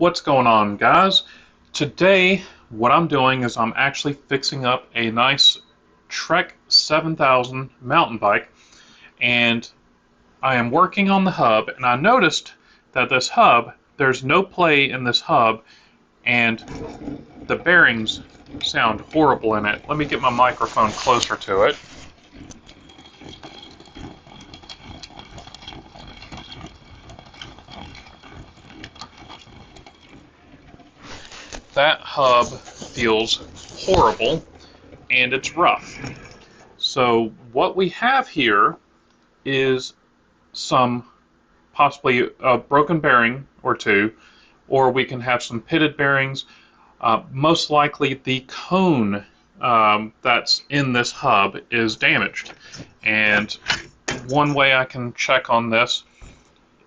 What's going on, guys? Today what I'm doing is I'm actually fixing up a nice Trek 7000 mountain bike, and I am working on the hub, and I noticed that this hub, there's no play in this hub, and the bearings sound horrible in it. Let me get my microphone closer to it. That hub feels horrible, and it's rough. So what we have here is some possibly a broken bearing or two, or we can have some pitted bearings. Most likely the cone that's in this hub is damaged. And one way I can check on this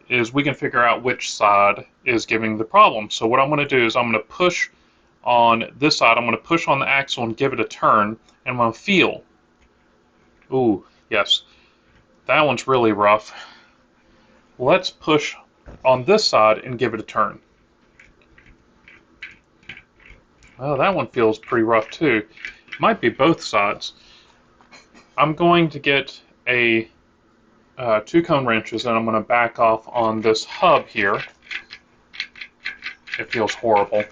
is we can figure out which side is giving the problem. So what I'm going to do is I'm going to push on this side, I'm going to push on the axle and give it a turn, and I'm going to feel. Ooh, yes, that one's really rough. Let's push on this side and give it a turn. Oh, that one feels pretty rough too. Might be both sides. I'm going to get a 2 cone wrenches, and I'm going to back off on this hub here. It feels horrible.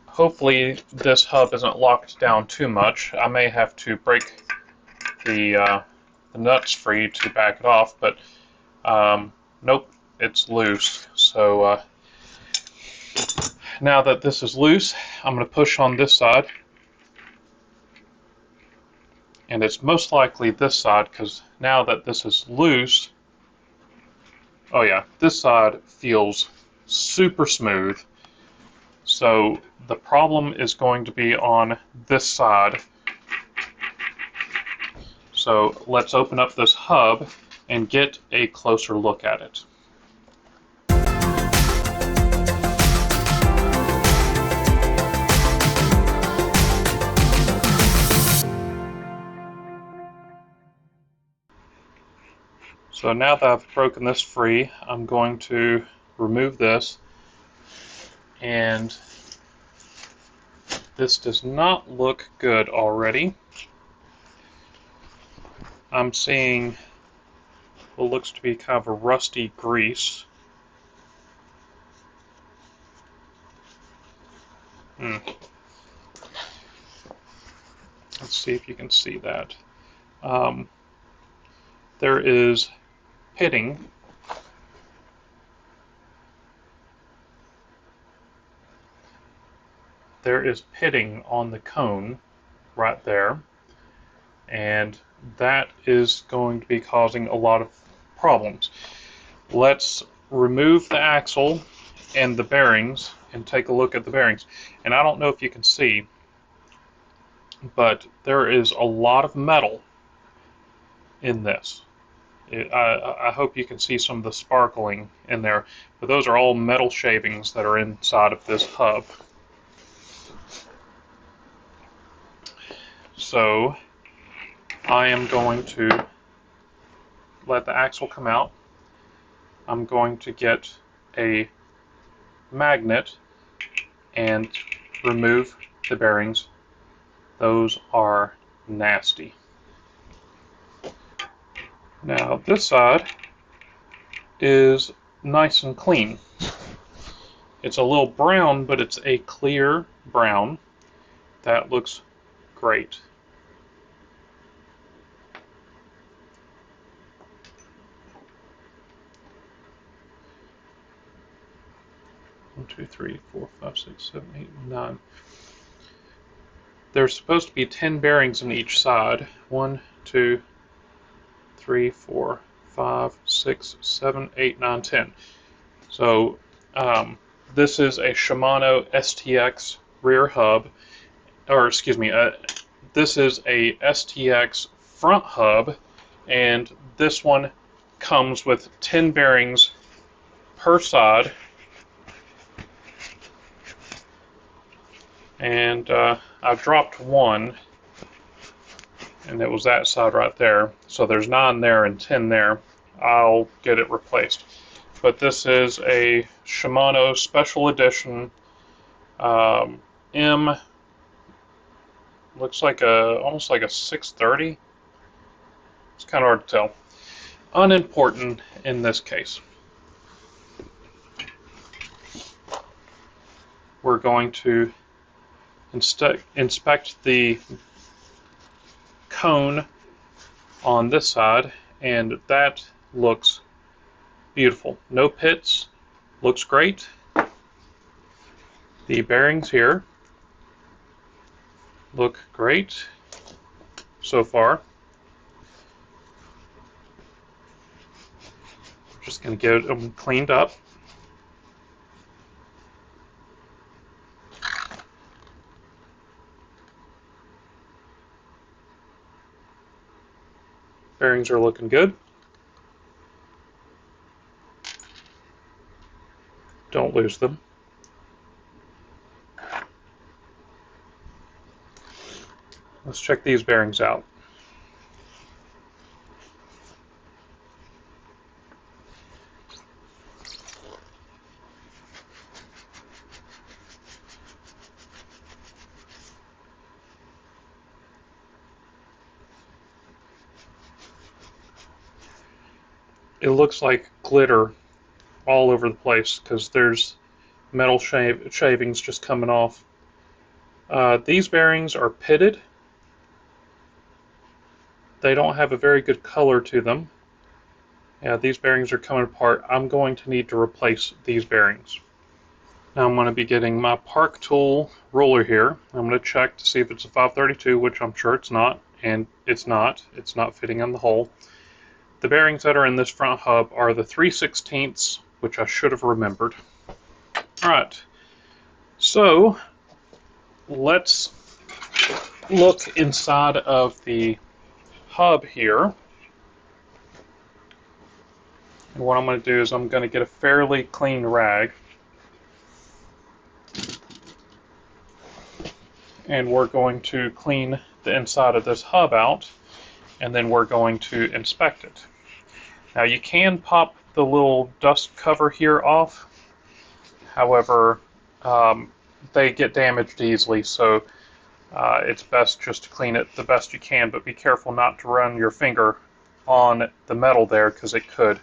Hopefully this hub isn't locked down too much. I may have to break the nuts free to back it off, but nope, it's loose. So now that this is loose, I'm going to push on this side, and it's most likely this side, because now that this is loose, oh yeah, this side feels super smooth. So the problem is going to be on this side. So let's open up this hub and get a closer look at it. So now that I've broken this free, I'm going to remove this, and this does not look good already. I'm seeing what looks to be kind of a rusty grease. Let's see if you can see that. There is pitting. There is pitting on the cone right there, and that is going to be causing a lot of problems. Let's remove the axle and the bearings and take a look at the bearings. And I don't know if you can see, but there is a lot of metal in this. I hope you can see some of the sparkling in there, but those are all metal shavings that are inside of this hub. So I am going to let the axle come out. I'm going to get a magnet and remove the bearings. Those are nasty. Now this side is nice and clean. It's a little brown, but it's a clear brown. That looks great. 1, 2, 3, 4, 5, 6, 7, 8, 9. There's supposed to be 10 bearings in each side. 1, 2, 3, 4, 5, 6, 7, 8, 9, 10. So this is a Shimano STX rear hub, or excuse me, this is a STX front hub, and this one comes with 10 bearings per side. And I dropped one, and it was that side right there. So there's 9 there and 10 there. I'll get it replaced. But this is a Shimano Special Edition M. Looks like almost like a 630. It's kind of hard to tell. Unimportant in this case. We're going to inspect the cone on this side, and that looks beautiful. No pits, looks great. The bearings here look great so far. Just going to get them cleaned up. Bearings are looking good. Don't lose them. Let's check these bearings out. It looks like glitter all over the place because there's metal shavings just coming off. These bearings are pitted. They don't have a very good color to them. Yeah, these bearings are coming apart. I'm going to need to replace these bearings. Now I'm going to be getting my Park Tool roller here. I'm going to check to see if it's a 532, which I'm sure it's not, and it's not. It's not fitting in the hole. The bearings that are in this front hub are the 3/16, which I should have remembered. Alright, so let's look inside of the hub here. And what I'm going to do is I'm going to get a fairly clean rag. And we're going to clean the inside of this hub out, and then we're going to inspect it. Now you can pop the little dust cover here off, however they get damaged easily, so it's best just to clean it the best you can, but be careful not to run your finger on the metal there because it could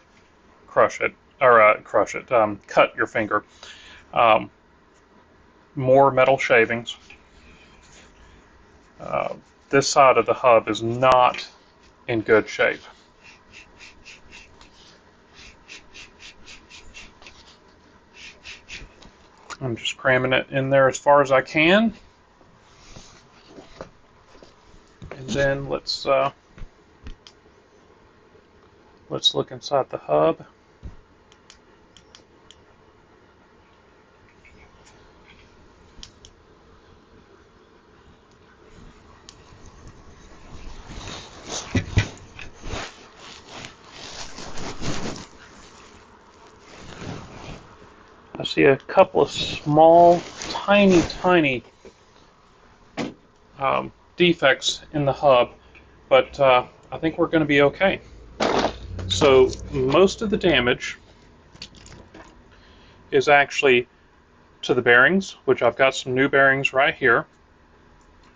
crush it, or cut your finger. More metal shavings. This side of the hub is not in good shape. I'm just cramming it in there as far as I can. And then let's look inside the hub. I see a couple of small, tiny defects in the hub, but I think we're going to be okay. So most of the damage is actually to the bearings, which I've got some new bearings right here,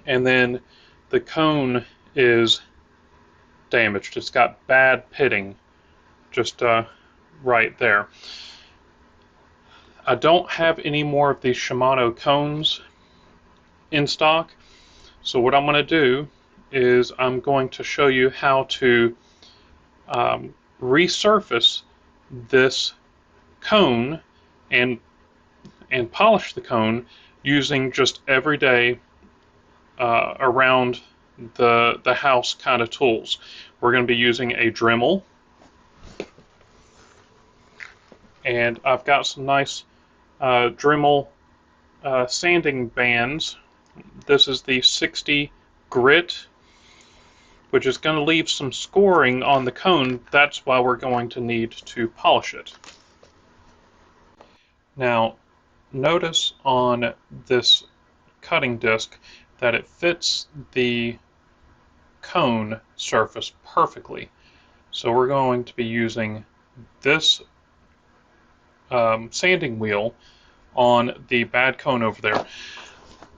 and then the cone is damaged. It's got bad pitting just right there. I don't have any more of these Shimano cones in stock, so what I'm going to do is I'm going to show you how to resurface this cone and polish the cone using just everyday around the house kind of tools. We're going to be using a Dremel, and I've got some nice Dremel sanding bands. This is the 60 grit, which is going to leave some scoring on the cone. That's why we're going to need to polish it. Now, notice on this cutting disc that it fits the cone surface perfectly. So we're going to be using this sanding wheel on the bad cone over there.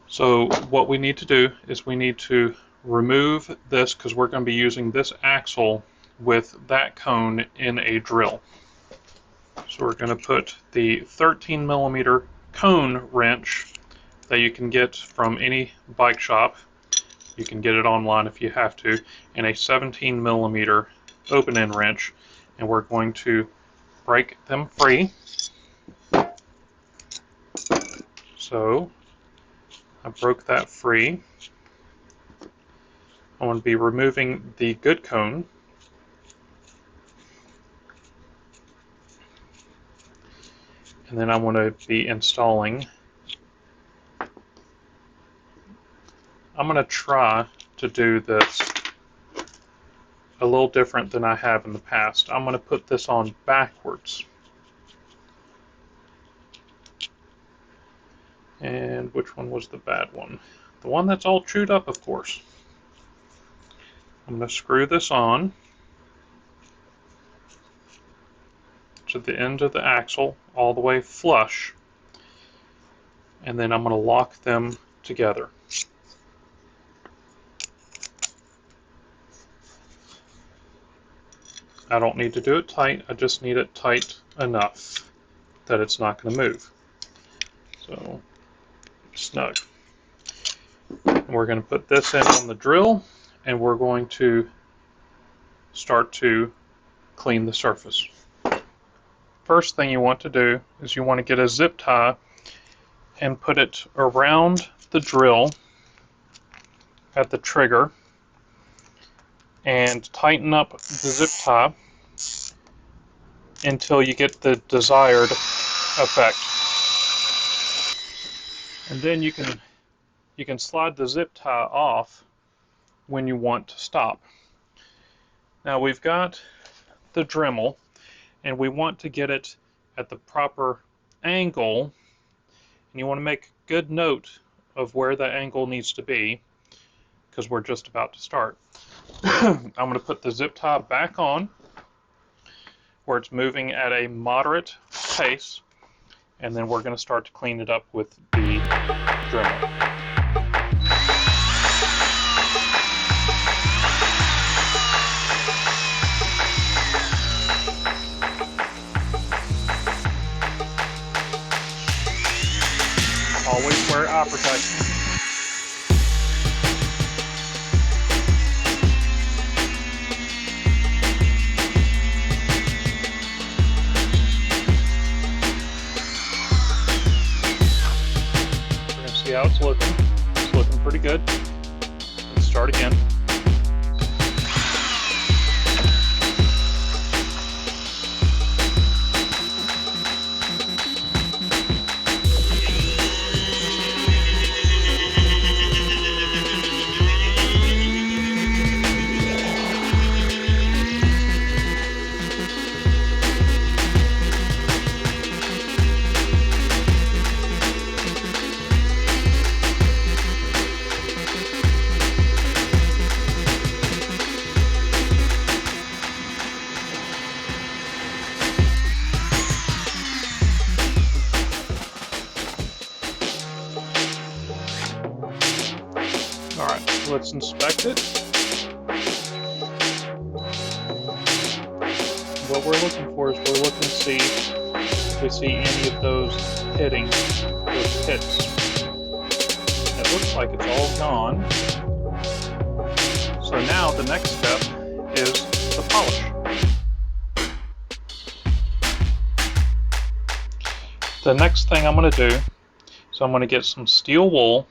So what we need to do is we need to remove this, because we're going to be using this axle with that cone in a drill. So we're going to put the 13 millimeter cone wrench that you can get from any bike shop. You can get it online if you have to, and a 17 millimeter open end wrench, and we're going to break them free. So I broke that free. I'm going to be removing the good cone. And then I'm going to be installing. I'm going to try to do this a little different than I have in the past. I'm going to put this on backwards. And which one was the bad one? The one that's all chewed up, of course. I'm going to screw this on to the end of the axle all the way flush, and then I'm going to lock them together. I don't need to do it tight, I just need it tight enough that it's not going to move. So, snug. And we're going to put this in on the drill, and we're going to start to clean the surface. First thing you want to do is you want to get a zip tie and put it around the drill at the trigger and tighten up the zip tie until you get the desired effect. And then you can slide the zip tie off when you want to stop. Now we've got the Dremel, and we want to get it at the proper angle, and you want to make good note of where that angle needs to be, because we're just about to start. I'm going to put the zip tie back on where it's moving at a moderate pace, and then we're going to start to clean it up with the Dremel. Always wear eye protection. We're going to see how it's looking. It's looking pretty good. Let's start again. Alright, so let's inspect it. What we're looking for is we're looking to see if we see any of those hitting, those hits. It looks like it's all gone. So now the next step is the polish. The next thing I'm going to do is I'm going to get some steel wool,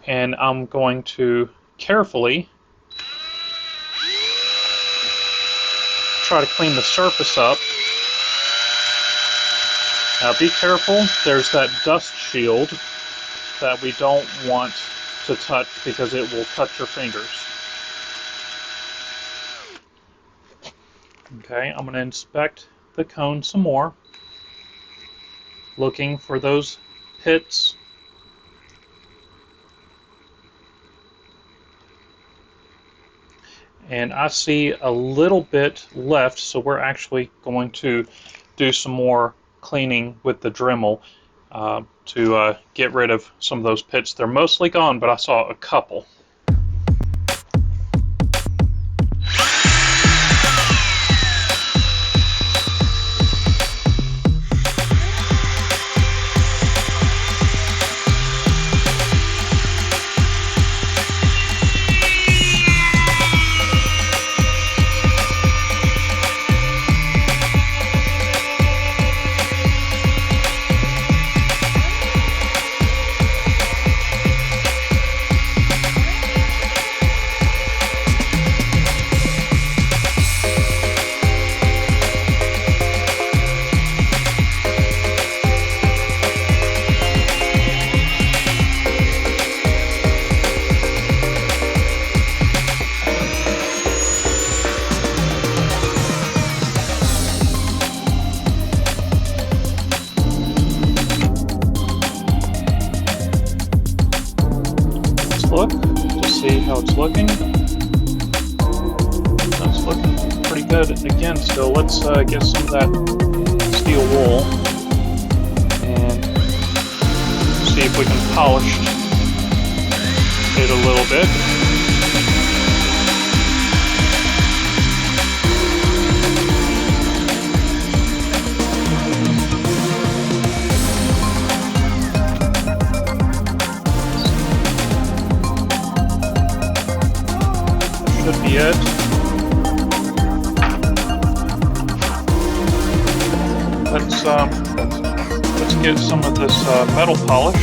and I'm going to carefully try to clean the surface up. Now be careful, there's that dust shield that we don't want to touch because it will cut your fingers. Okay, I'm going to inspect the cone some more, looking for those hits. and I see a little bit left, so we're actually going to do some more cleaning with the Dremel to get rid of some of those pits. They're mostly gone, but I saw a couple. Look to see how it's looking. That's looking pretty good again still. Let's get some of that steel wool and see if we can polish it a little bit. Should be it. Let's get some of this metal polish.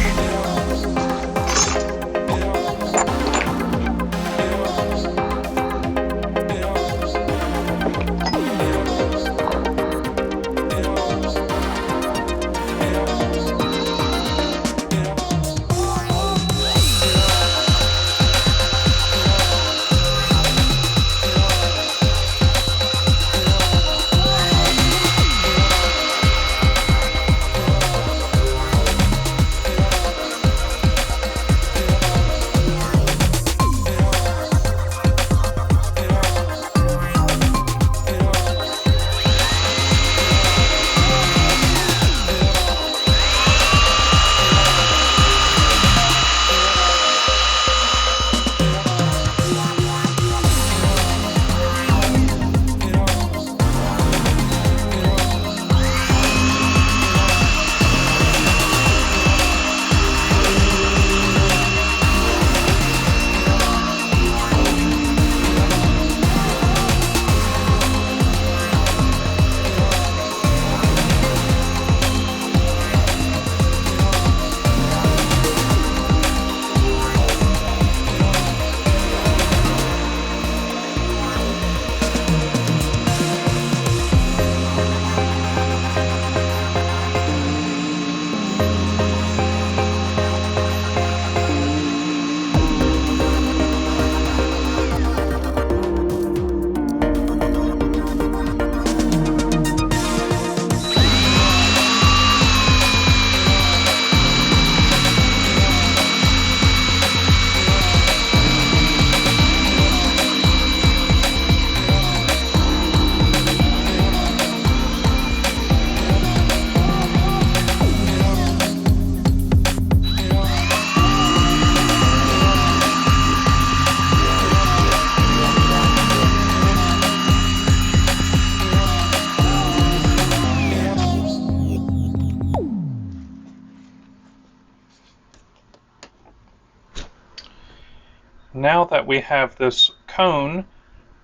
Now that we have this cone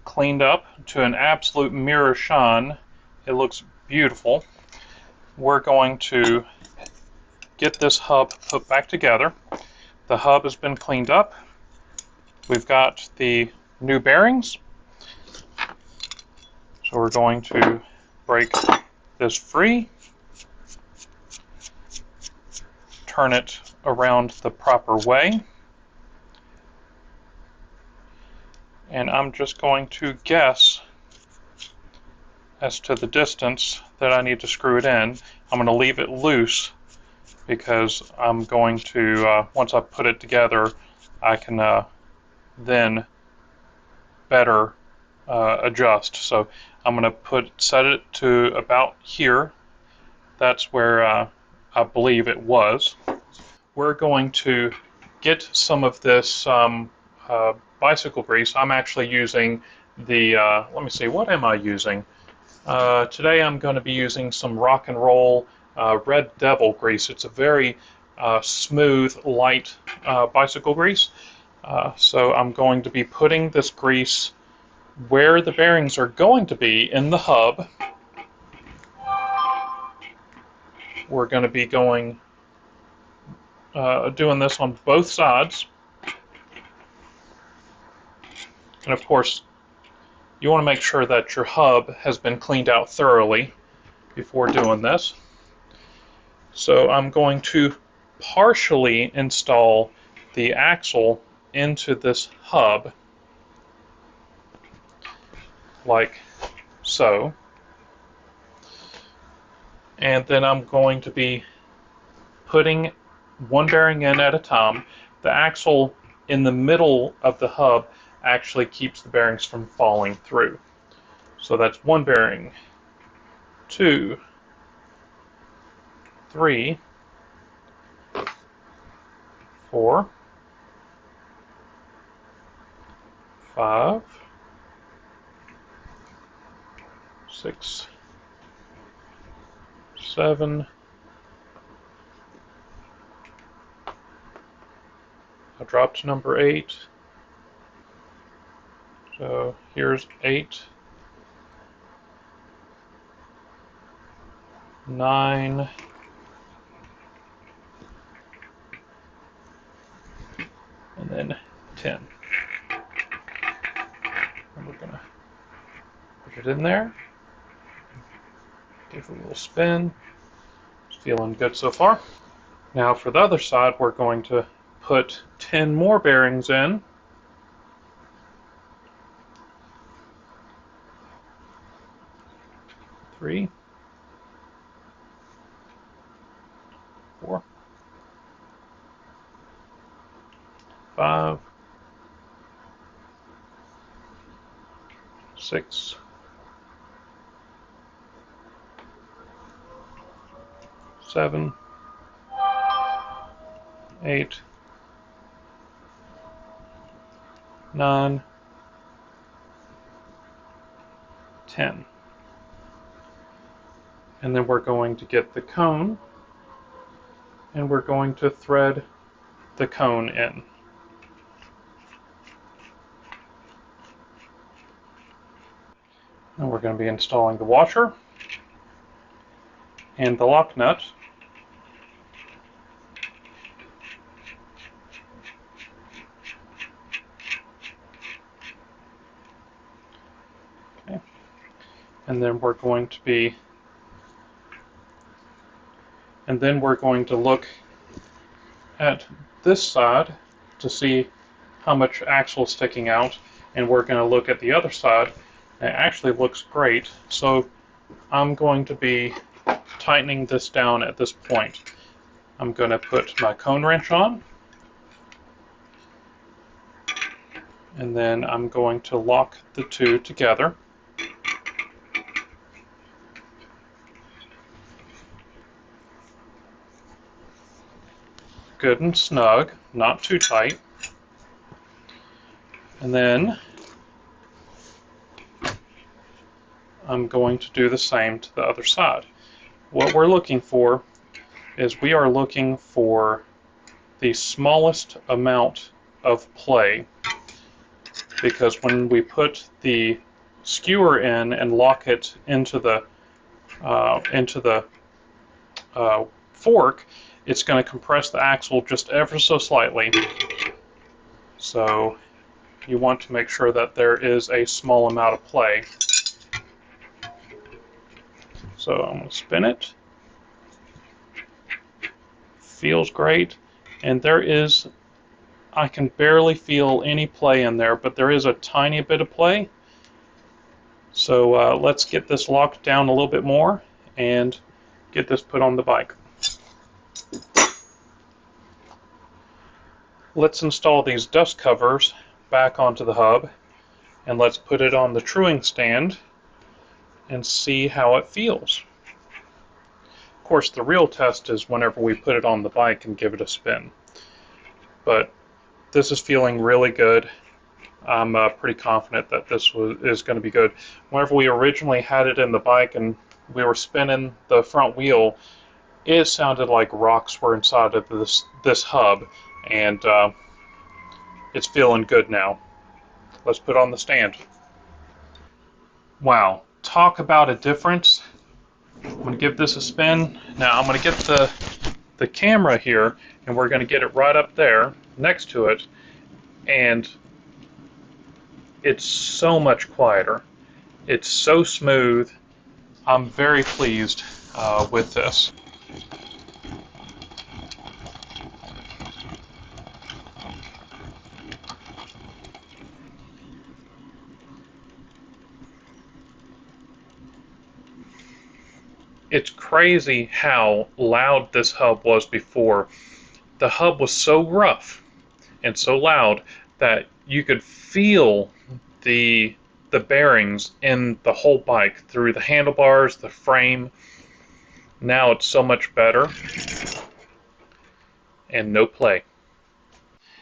cleaned up to an absolute mirror shine, it looks beautiful, we're going to get this hub put back together. The hub has been cleaned up. We've got the new bearings. So we're going to break this free, turn it around the proper way, and I'm just going to guess as to the distance that I need to screw it in. I'm going to leave it loose because I'm going to, once I put it together, I can then better adjust. So I'm going to set it to about here. That's where I believe it was. We're going to get some of this bicycle grease. I'm actually using the, let me see, what am I using? Today I'm going to be using some Rock and Roll Red Devil grease. It's a very smooth, light bicycle grease. So I'm going to be putting this grease where the bearings are going to be in the hub. We're going to be doing this on both sides. And of course, you want to make sure that your hub has been cleaned out thoroughly before doing this. So I'm going to partially install the axle into this hub, like so. And then I'm going to be putting one bearing in at a time. The axle in the middle of the hub actually keeps the bearings from falling through. So that's one bearing, 2, 3, 4, 5, 6, 7. I dropped number 8. So here's 8, 9, and then 10. And we're going to put it in there. Give it a little spin. It's feeling good so far. Now for the other side, we're going to put 10 more bearings in. 3, 4, 5, 6, 7, 8, 9, 10. And then we're going to get the cone, and we're going to thread the cone in. And we're going to be installing the washer and the lock nut. Okay. And then we're going to look at this side to see how much axle is sticking out, and we're going to look at the other side. It actually looks great, so I'm going to be tightening this down at this point. I'm going to put my cone wrench on, and then I'm going to lock the two together. Good and snug, not too tight. And then I'm going to do the same to the other side. What we're looking for is we are looking for the smallest amount of play, because when we put the skewer in and lock it into the fork, it's going to compress the axle just ever so slightly. So you want to make sure that there is a small amount of play. So I'm going to spin it. Feels great, and I can barely feel any play in there, but there is a tiny bit of play. So let's get this locked down a little bit more and get this put on the bike. Let's install these dust covers back onto the hub. And let's put it on the truing stand and see how it feels. Of course, the real test is whenever we put it on the bike and give it a spin. But this is feeling really good. I'm pretty confident that this is going to be good. Whenever we originally had it in the bike and we were spinning the front wheel, it sounded like rocks were inside of this hub, and it's feeling good now. Let's put it on the stand. Wow, talk about a difference. I'm going to give this a spin. Now I'm going to get the camera here, and we're going to get it right up there next to it, and it's so much quieter. It's so smooth. I'm very pleased with this. It's crazy how loud this hub was before. The hub was so rough and so loud that you could feel the bearings in the whole bike through the handlebars, the frame. Now it's so much better, and no play.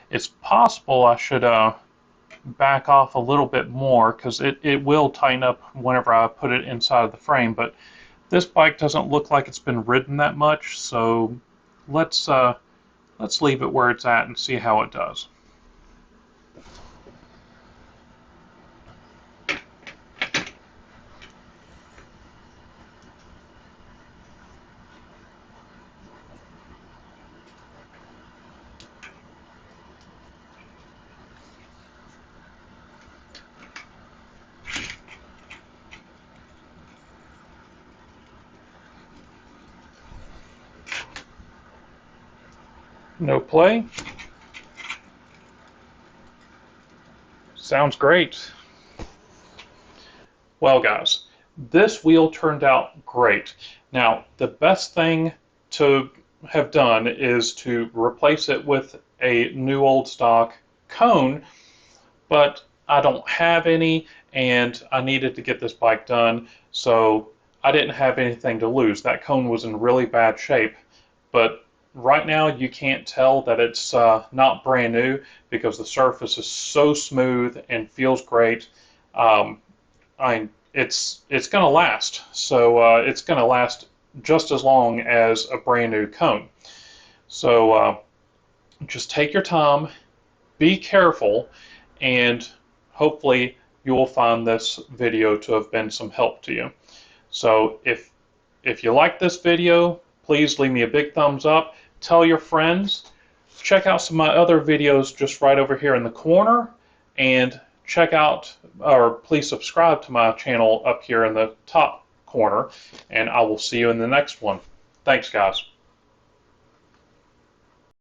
It's possible I should back off a little bit more, because it will tighten up whenever I put it inside of the frame, but this bike doesn't look like it's been ridden that much, so let's leave it where it's at and see how it does. No play. Sounds great. Well, guys, this wheel turned out great. Now, the best thing to have done is to replace it with a new old stock cone, but I don't have any, and I needed to get this bike done, so I didn't have anything to lose. That cone was in really bad shape, but right now you can't tell that it's not brand new, because the surface is so smooth and feels great. It's going to last, so it's going to last just as long as a brand new cone. So just take your time, be careful, and hopefully you will find this video to have been some help to you. So if you like this video, please leave me a big thumbs up. Tell your friends. Check out some of my other videos just right over here in the corner, and check out, or please subscribe to my channel up here in the top corner, and I will see you in the next one. Thanks, guys.